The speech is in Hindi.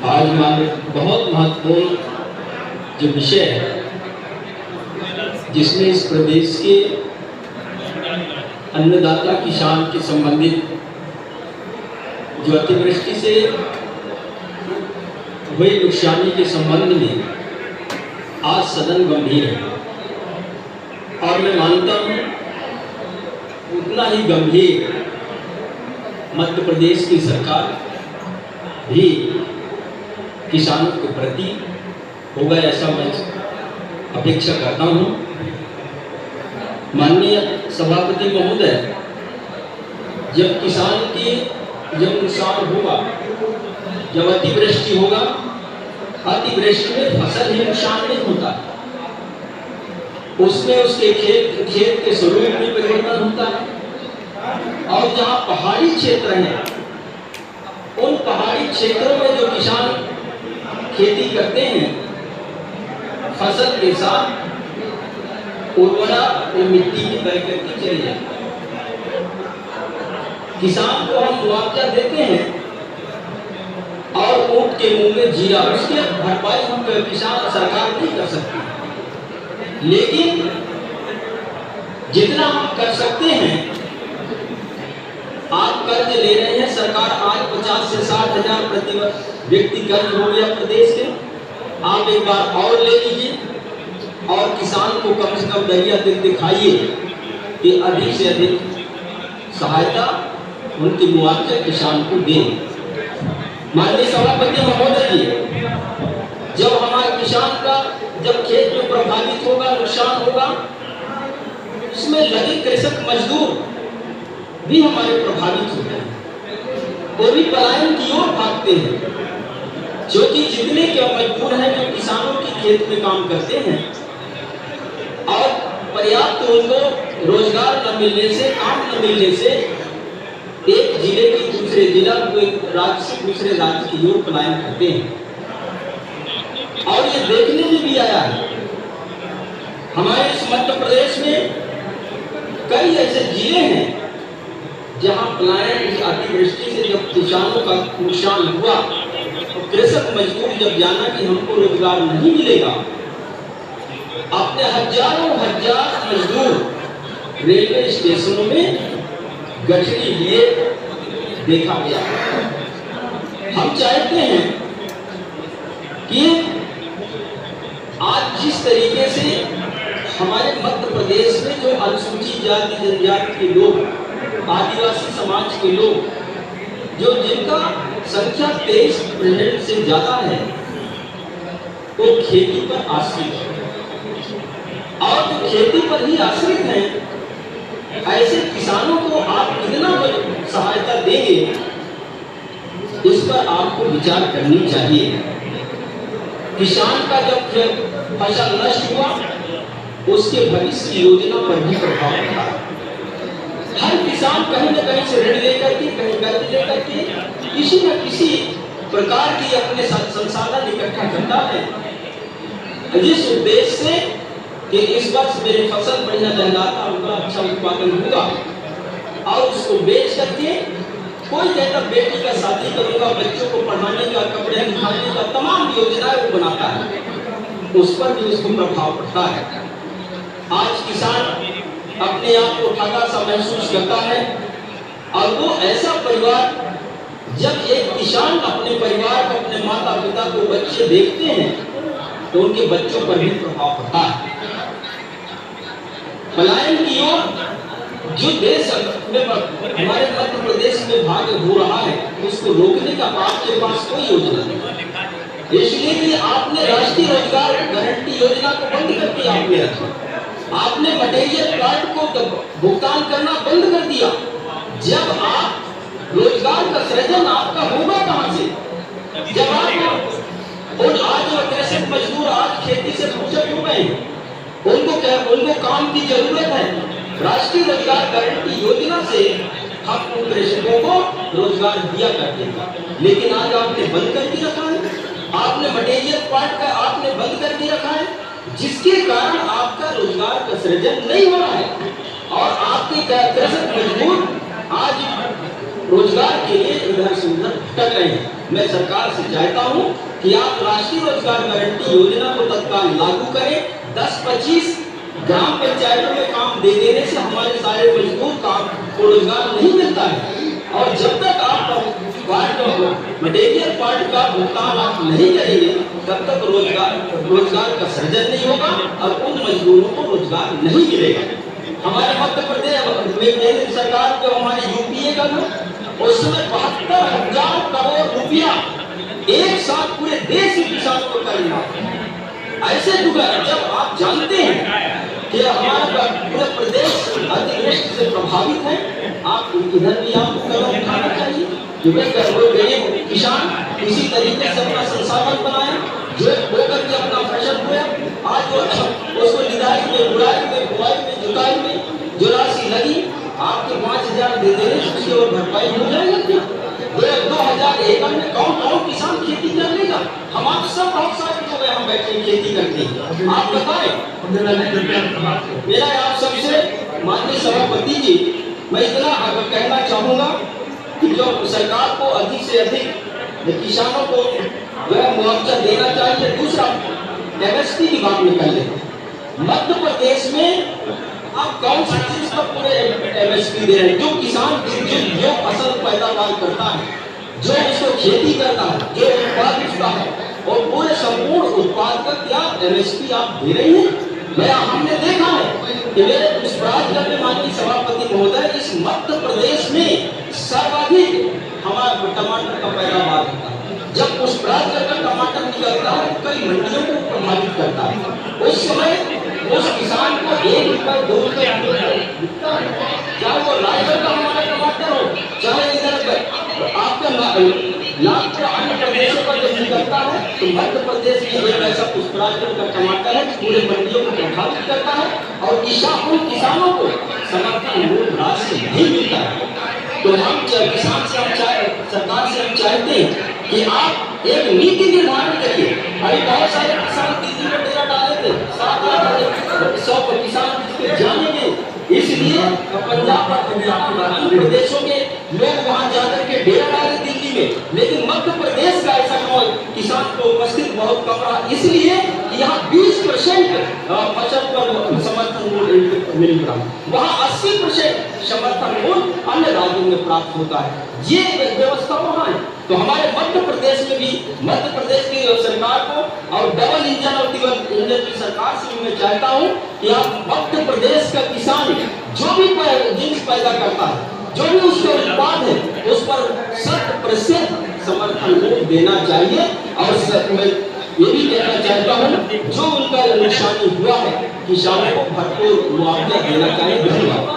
आज हमारे बहुत महत्वपूर्ण जो विषय है जिसमें इस प्रदेश के अन्नदाता किसान के संबंधित जो अतिवृष्टि से हुए नुकसानी के संबंध में आज सदन गंभीर है और मैं मानता हूँ उतना ही गंभीर मध्य प्रदेश की सरकार भी किसानों के प्रति होगा, ऐसा मैं अपेक्षा करता हूँ। माननीय सभापति महोदय, जब किसान की जब नुकसान होगा, जब अतिवृष्टि होगा, अतिवृष्टि में फसल ही नुकसान नहीं होता, उसमें उसके खेत के स्वरूप में परिवर्तन होता है। और जहाँ पहाड़ी क्षेत्र हैं, उन पहाड़ी क्षेत्रों में जो किसान खेती करते हैं, फसल के साथ उर्वरा और मिट्टी की बह करके चली जाती है। किसान को हम मुआवजा देते हैं और ऊंट के मुंह में जीरा, उसकी भरपाई हम किसान सरकार नहीं कर सकती, लेकिन जितना हम कर सकते हैं, आप कर्ज ले रहे हैं, सरकार आज 50 से 60 हजार प्रति व्यक्ति कर्ज हो गया प्रदेश के, आप एक बार और ले लीजिए और किसान को कम से कम दरिया दिल दिखाइए कि अधिक से अधिक सहायता उनकी मुआवजा किसान को दें। माननीय सभापति महोदय जी, जब हमारे किसान का जब खेत में प्रभावित होगा, नुकसान होगा, उसमें लगे कृषक मजदूर भी हमारे प्रभावित होते हैं, वो भी पलायन की ओर भागते हैं, क्योंकि जितने के मजदूर हैं जो किसानों के खेत में काम करते हैं और पर्याप्त उनको रोजगार न मिलने से, काम न मिलने से एक जिले की दूसरे जिला, राज्य से दूसरे राज्य की ओर पलायन करते हैं। और ये देखने में भी आया है, हमारे इस मध्य प्रदेश में कई ऐसे जिले हैं जहां पलायन अतिवृष्टि से जब किसानों का नुकसान हुआ तो कृषक मजदूर जब जाना कि हमको रोजगार नहीं मिलेगा, अपने हजारों हजार मजदूर रेलवे स्टेशनों में गठरी लिए देखा गया। हम चाहते हैं कि आज जिस तरीके से हमारे मध्य प्रदेश में जो अनुसूचित जाति जनजाति के लोग, आदिवासी समाज के लोग, जो जिनका संख्या 23% से ज्यादा है, वो खेती पर आश्रित है और जो खेती पर ही आश्रित हैं, ऐसे किसानों को आप कितना सहायता देंगे, इस पर आपको विचार करनी चाहिए। किसान का जब फसल नष्ट हुआ, उसके भविष्य की योजना पर भी प्रभाव पड़ा। हर किसान कहीं न कहीं से ऋण लेकर के, कहीं कर्ज लेकर के किसी न किसी प्रकार की अपने संसाधन इकट्ठा करता है, जिस उद्देश्य से कि इस वर्ष मेरी फसल बढ़िया लहराता होगा, अच्छा उत्पादन होगा, और उसको बेच करके कोई कहता बेटी का शादी करूंगा, बच्चों को पढ़ाने का, कपड़े दिखाने का, तमाम योजनाएं वो बनाता है, उस पर भी उसको प्रभाव पड़ता है। आज किसान अपने आप को ठगा सा महसूस करता है और वो ऐसा परिवार, जब एक किसान अपने परिवार को, अपने माता पिता को बच्चे देखते हैं तो उनके बच्चों पर भी प्रभाव पड़ता है। पलायन की ओर जो देश हमारे मध्य प्रदेश में भाग हो रहा है, उसको रोकने का आपके पास कोई योजना नहीं, इसलिए कि आपने राष्ट्रीय रोजगार गारंटी योजना को बंद करके आपने रखा, आपने मटेरियल प्लांट को भुगतान करना बंद कर दिया। जब आप रोजगार का सृजन आपका होगा कहां से, जब आप और आज कृषक मजदूर आज खेती से फुर्सत हो गए, उनको काम की जरूरत है। राष्ट्रीय रोजगार गारंटी योजना से हम उन कृषकों को रोजगार दिया करते हैं, लेकिन आज आपने बंद करके रखा है, आपने मटेरियल प्लांट का आपने बंद करके रखा है, जिसके कारण आपका रोजगार का सृजन नहीं हो रहा है और आपके कृषक मजदूर आज रोजगार के लिए इधर से उधर भटक रहे हैं। मैं सरकार से चाहता हूं कि आप राष्ट्रीय रोजगार गारंटी योजना को तत्काल लागू करें। 10-25 ग्राम पंचायतों में काम दे देने से हमारे सारे मजदूर काम को रोजगार नहीं मिलता है, और जब तक आप मटेरियल पार्ट का भुगतान आप नहीं करेंगे तब तक रोजगार का सृजन नहीं होगा और उन मजदूरों को रोजगार नहीं मिलेगा। हमारे मध्य प्रदेश में सरकार जो हमारे यूपीए का था, उस समय 72,000 करोड़ रुपया एक साथ पूरे देश के किसानों को करना। ऐसे जब आप जानते हैं कि हमारा पूरा प्रदेश अतिवृष्टि से प्रभावित है, आप इधर भी आपको कदम उठाना चाहिए कि गरीब किसान किसी तरीके से अपना संसाधन बनाए, जो होकर के अपना फसल बोया। आज उसको निदाई में, बुराई में, बुआई में, जुताई में जो राशि लगी, आपके 5,000 दे देने से उसकी और भरपाई हो जाएगा क्या? 2,000 एकड़ में कौन किसान खेती कर लेगा? हम आप सब बहुत सारे लोग यहाँ बैठे खेती करते हैं। आप बताएं, मेरा आप सबसे माननीय सभापति जी, मैं इतना कहना चाहूँगा कि जो सरकार को अधिक से अधिक किसानों को वह मुआवजा देना चाहिए। दूसरा, एमएसपी की बात निकल ले। मध्य प्रदेश में आप कौन सी चीज पर पूरे एमएसपी दे रहे हैं? जो किसान जो फसल पैदावार करता है, जो उसको खेती करता है, जो उत्पाद उसका है, और पूरे संपूर्ण उत्पाद का क्या एमएसपी आप दे रहे हैं? हमने देखा है कि मेरे पुष्पराजगढ़ में माननीय सभापति महोदय, इस मध्य प्रदेश में सर्वाधिक हमारा टमाटर का पैदावार होता है। जब पुष्पराजगढ़ का टमाटर निकलता है, कई मंडियों को प्रभावित करता है। उस समय उस किसान को 1 रुपये 2 रुपये बिकता है, चाहे वो रायगढ़ का हमारा टमाटर हो, चाहे इधर आपका नागपुर अन्य प्रदेशों पर जब निकलता है, तो मध्य प्रदेश में एक ऐसा पुष्पराजगढ़ का टमाटर है पूरे मंडियों को प्रभावित करता है, और किसानों को समर्थन मूल्य राशि नहीं मिलता है। तो हम किसान से सरकार से हम चाहते हैं कि आप एक नीति निर्माण करिए। अभी बहुत सारे किसान दिल्ली में डेरा डाले थे, 700 किसान जानेंगे, इसलिए पंजाब और प्रदेशों के लोग वहां जाकर के डेरा डाले दिल्ली में, लेकिन मध्य प्रदेश का ऐसा किसान को उपस्थित बहुत कम रहा, इसलिए यहाँ 20% फसल पर समर्थन मूल्य मिल रहा, वहाँ 80% समर्थन मूल्य अन्य राज्यों में प्राप्त होता है। ये व्यवस्था वहाँ है। तो हमारे मध्य प्रदेश में भी, मध्य प्रदेश की सरकार को और डबल इंजन और ट्रिपल इंजन की सरकार से भी मैं चाहता हूँ कि आप मध्य प्रदेश का किसान जो भी जिन्स पैदा करता है, जो भी उसका उत्पाद है, उस पर 100% समर्थन मूल्य देना चाहिए। और मैं ये भी कहना चाहता हूँ, जो उनका नुकसानी हुआ है, किसानों को भरपूर मुआवजा देना चाहिए। धन्यवाद।